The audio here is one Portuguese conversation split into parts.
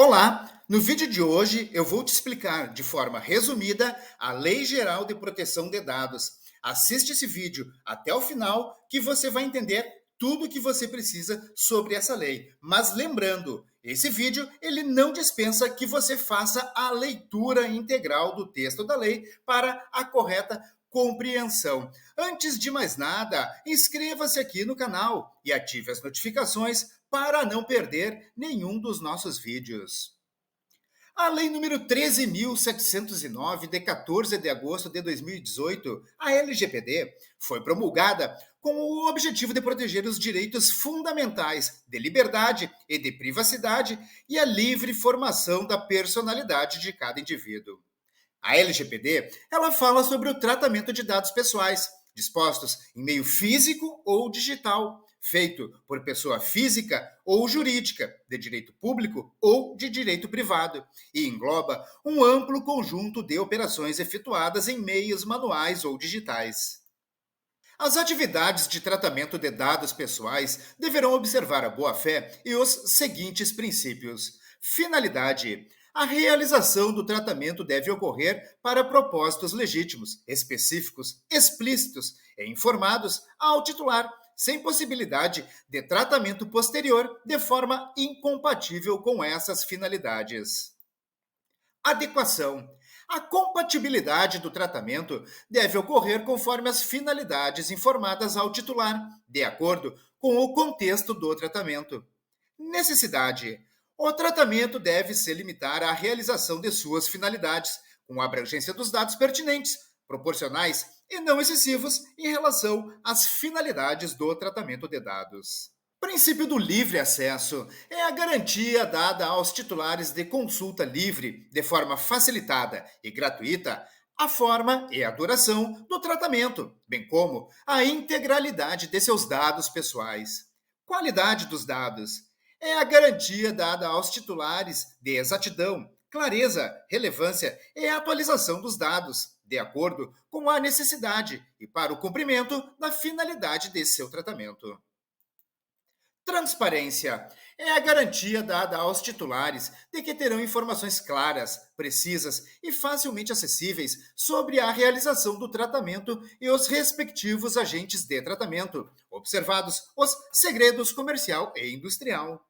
Olá! No vídeo de hoje eu vou te explicar de forma resumida a Lei Geral de Proteção de Dados. Assiste esse vídeo até o final que você vai entender tudo o que você precisa sobre essa lei. Mas lembrando, esse vídeo ele não dispensa que você faça a leitura integral do texto da lei para a correta compreensão. Antes de mais nada, inscreva-se aqui no canal e ative as notificações para não perder nenhum dos nossos vídeos. A Lei número 13.709, de 14 de agosto de 2018, a LGPD, foi promulgada com o objetivo de proteger os direitos fundamentais de liberdade e de privacidade e a livre formação da personalidade de cada indivíduo. A LGPD, ela fala sobre o tratamento de dados pessoais, dispostos em meio físico ou digital, feito por pessoa física ou jurídica, de direito público ou de direito privado, e engloba um amplo conjunto de operações efetuadas em meios manuais ou digitais. As atividades de tratamento de dados pessoais deverão observar a boa-fé e os seguintes princípios. Finalidade: a realização do tratamento deve ocorrer para propósitos legítimos, específicos, explícitos e informados ao titular, sem possibilidade de tratamento posterior de forma incompatível com essas finalidades. Adequação: a compatibilidade do tratamento deve ocorrer conforme as finalidades informadas ao titular, de acordo com o contexto do tratamento. Necessidade: o tratamento deve se limitar à realização de suas finalidades, com a abrangência dos dados pertinentes, proporcionais e não excessivos em relação às finalidades do tratamento de dados. O princípio do livre acesso é a garantia dada aos titulares de consulta livre, de forma facilitada e gratuita, a forma e a duração do tratamento, bem como a integralidade de seus dados pessoais. Qualidade dos dados é a garantia dada aos titulares de exatidão, clareza, relevância e atualização dos dados, de acordo com a necessidade e para o cumprimento da finalidade de seu tratamento. Transparência é a garantia dada aos titulares de que terão informações claras, precisas e facilmente acessíveis sobre a realização do tratamento e os respectivos agentes de tratamento, observados os segredos comercial e industrial.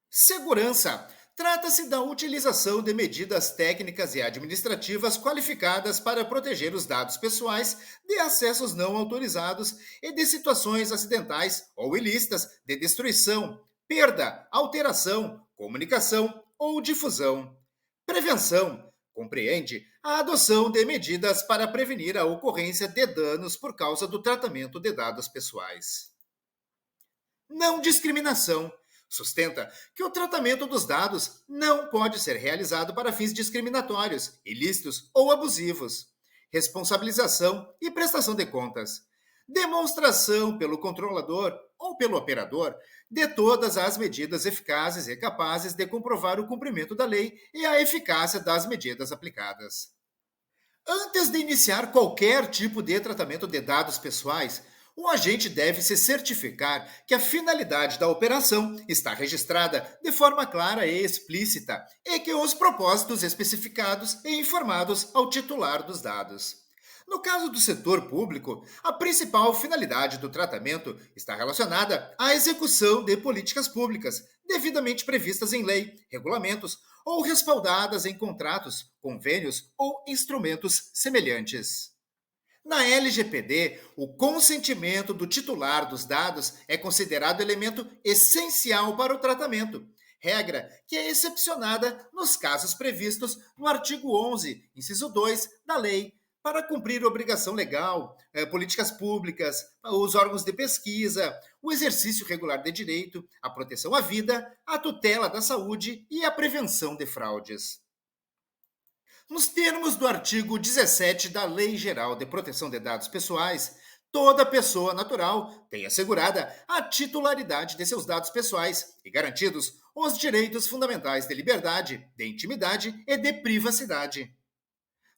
Segurança: trata-se da utilização de medidas técnicas e administrativas qualificadas para proteger os dados pessoais de acessos não autorizados e de situações acidentais ou ilícitas de destruição, perda, alteração, comunicação ou difusão. Prevenção: compreende a adoção de medidas para prevenir a ocorrência de danos por causa do tratamento de dados pessoais. Não discriminação: sustenta que o tratamento dos dados não pode ser realizado para fins discriminatórios, ilícitos ou abusivos. Responsabilização e prestação de contas: demonstração pelo controlador ou pelo operador de todas as medidas eficazes e capazes de comprovar o cumprimento da lei e a eficácia das medidas aplicadas. Antes de iniciar qualquer tipo de tratamento de dados pessoais, o agente deve se certificar que a finalidade da operação está registrada de forma clara e explícita e que os propósitos especificados e informados ao titular dos dados. No caso do setor público, a principal finalidade do tratamento está relacionada à execução de políticas públicas, devidamente previstas em lei, regulamentos ou respaldadas em contratos, convênios ou instrumentos semelhantes. Na LGPD, o consentimento do titular dos dados é considerado elemento essencial para o tratamento, regra que é excepcionada nos casos previstos no artigo 11, inciso 2 da lei, para cumprir obrigação legal, políticas públicas, os órgãos de pesquisa, o exercício regular de direito, a proteção à vida, a tutela da saúde e a prevenção de fraudes. Nos termos do artigo 17 da Lei Geral de Proteção de Dados Pessoais, toda pessoa natural tem assegurada a titularidade de seus dados pessoais e garantidos os direitos fundamentais de liberdade, de intimidade e de privacidade.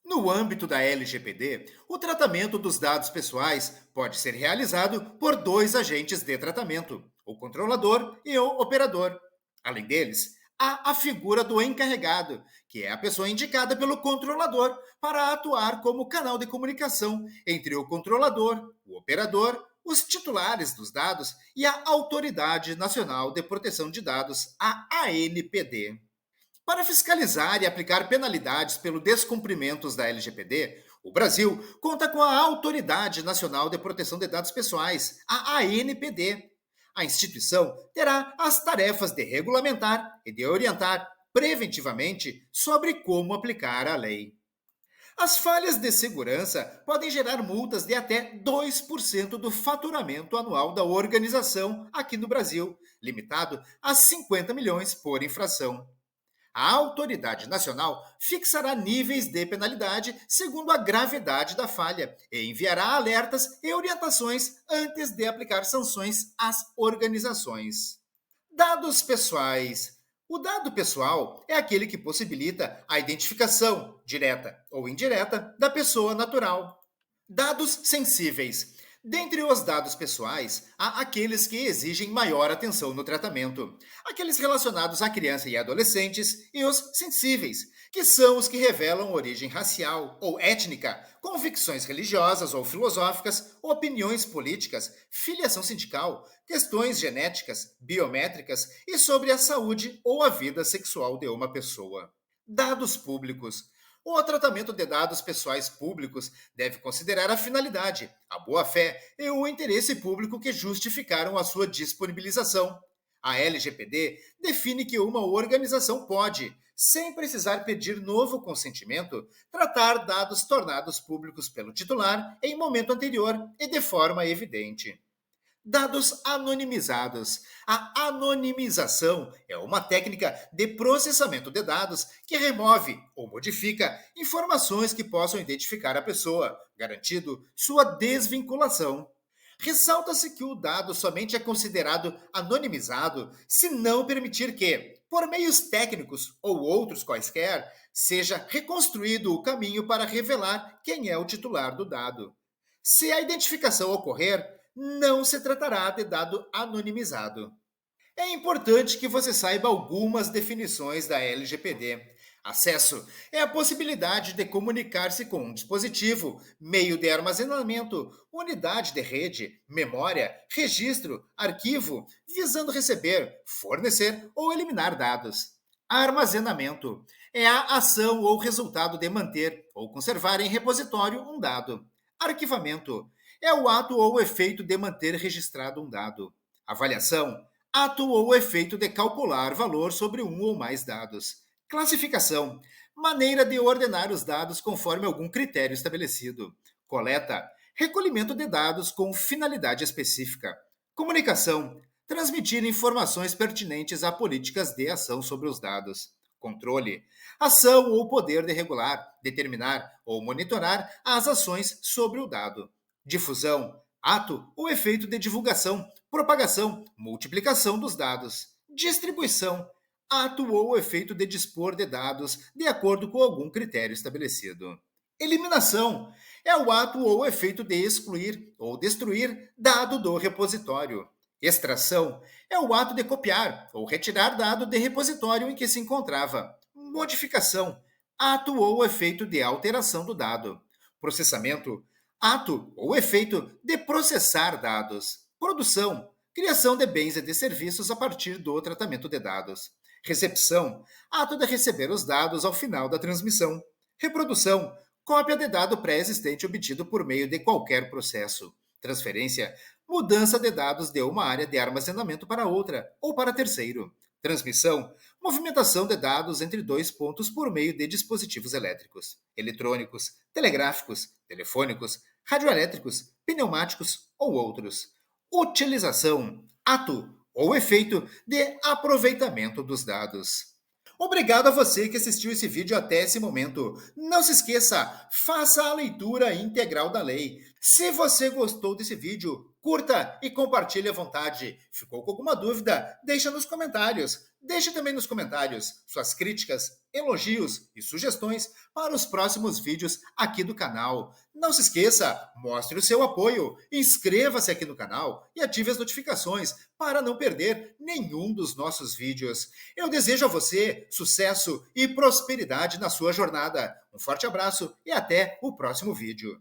No âmbito da LGPD, o tratamento dos dados pessoais pode ser realizado por dois agentes de tratamento, o controlador e o operador. Além deles, há a figura do encarregado, que é a pessoa indicada pelo controlador para atuar como canal de comunicação entre o controlador, o operador, os titulares dos dados e a Autoridade Nacional de Proteção de Dados, a ANPD. Para fiscalizar e aplicar penalidades pelo descumprimentos da LGPD, o Brasil conta com a Autoridade Nacional de Proteção de Dados Pessoais, a ANPD. A instituição terá as tarefas de regulamentar e de orientar preventivamente sobre como aplicar a lei. As falhas de segurança podem gerar multas de até 2% do faturamento anual da organização aqui no Brasil, limitado a 50 milhões por infração. A autoridade nacional fixará níveis de penalidade segundo a gravidade da falha e enviará alertas e orientações antes de aplicar sanções às organizações. Dados pessoais. O dado pessoal é aquele que possibilita a identificação, direta ou indireta, da pessoa natural. Dados sensíveis. Dentre os dados pessoais, há aqueles que exigem maior atenção no tratamento, aqueles relacionados à criança e adolescentes, e os sensíveis, que são os que revelam origem racial ou étnica, convicções religiosas ou filosóficas, opiniões políticas, filiação sindical, questões genéticas, biométricas e sobre a saúde ou a vida sexual de uma pessoa. Dados públicos. O tratamento de dados pessoais públicos deve considerar a finalidade, a boa-fé e o interesse público que justificaram a sua disponibilização. A LGPD define que uma organização pode, sem precisar pedir novo consentimento, tratar dados tornados públicos pelo titular em momento anterior e de forma evidente. Dados anonimizados. A anonimização é uma técnica de processamento de dados que remove ou modifica informações que possam identificar a pessoa, garantindo sua desvinculação. Ressalta-se que o dado somente é considerado anonimizado se não permitir que, por meios técnicos ou outros quaisquer, seja reconstruído o caminho para revelar quem é o titular do dado. Se a identificação ocorrer, não se tratará de dado anonimizado. É importante que você saiba algumas definições da LGPD. Acesso é a possibilidade de comunicar-se com um dispositivo, meio de armazenamento, unidade de rede, memória, registro, arquivo, visando receber, fornecer ou eliminar dados. Armazenamento é a ação ou resultado de manter ou conservar em repositório um dado. Arquivamento é o ato ou efeito de manter registrado um dado. Avaliação, ato ou efeito de calcular valor sobre um ou mais dados. Classificação, maneira de ordenar os dados conforme algum critério estabelecido. Coleta, recolhimento de dados com finalidade específica. Comunicação, transmitir informações pertinentes a políticas de ação sobre os dados. Controle, ação ou poder de regular, determinar ou monitorar as ações sobre o dado. Difusão, ato ou efeito de divulgação, propagação, multiplicação dos dados. Distribuição, ato ou efeito de dispor de dados de acordo com algum critério estabelecido. Eliminação é o ato ou efeito de excluir ou destruir dado do repositório. Extração é o ato de copiar ou retirar dado de repositório em que se encontrava. Modificação, ato ou efeito de alteração do dado. Processamento, ato ou efeito de processar dados. Produção, criação de bens e de serviços a partir do tratamento de dados. Recepção, ato de receber os dados ao final da transmissão. Reprodução, cópia de dado pré-existente obtido por meio de qualquer processo. Transferência, mudança de dados de uma área de armazenamento para outra ou para terceiro. Transmissão, movimentação de dados entre dois pontos por meio de dispositivos elétricos, eletrônicos, telegráficos, telefônicos, radioelétricos, pneumáticos ou outros. Utilização, ato ou efeito de aproveitamento dos dados. Obrigado a você que assistiu esse vídeo até esse momento. Não se esqueça, faça a leitura integral da lei. Se você gostou desse vídeo, Curta e compartilhe à vontade. Ficou com alguma dúvida? Deixa nos comentários. Deixe também nos comentários suas críticas, elogios e sugestões para os próximos vídeos aqui do canal. Não se esqueça, mostre o seu apoio, inscreva-se aqui no canal e ative as notificações para não perder nenhum dos nossos vídeos. Eu desejo a você sucesso e prosperidade na sua jornada. Um forte abraço e até o próximo vídeo.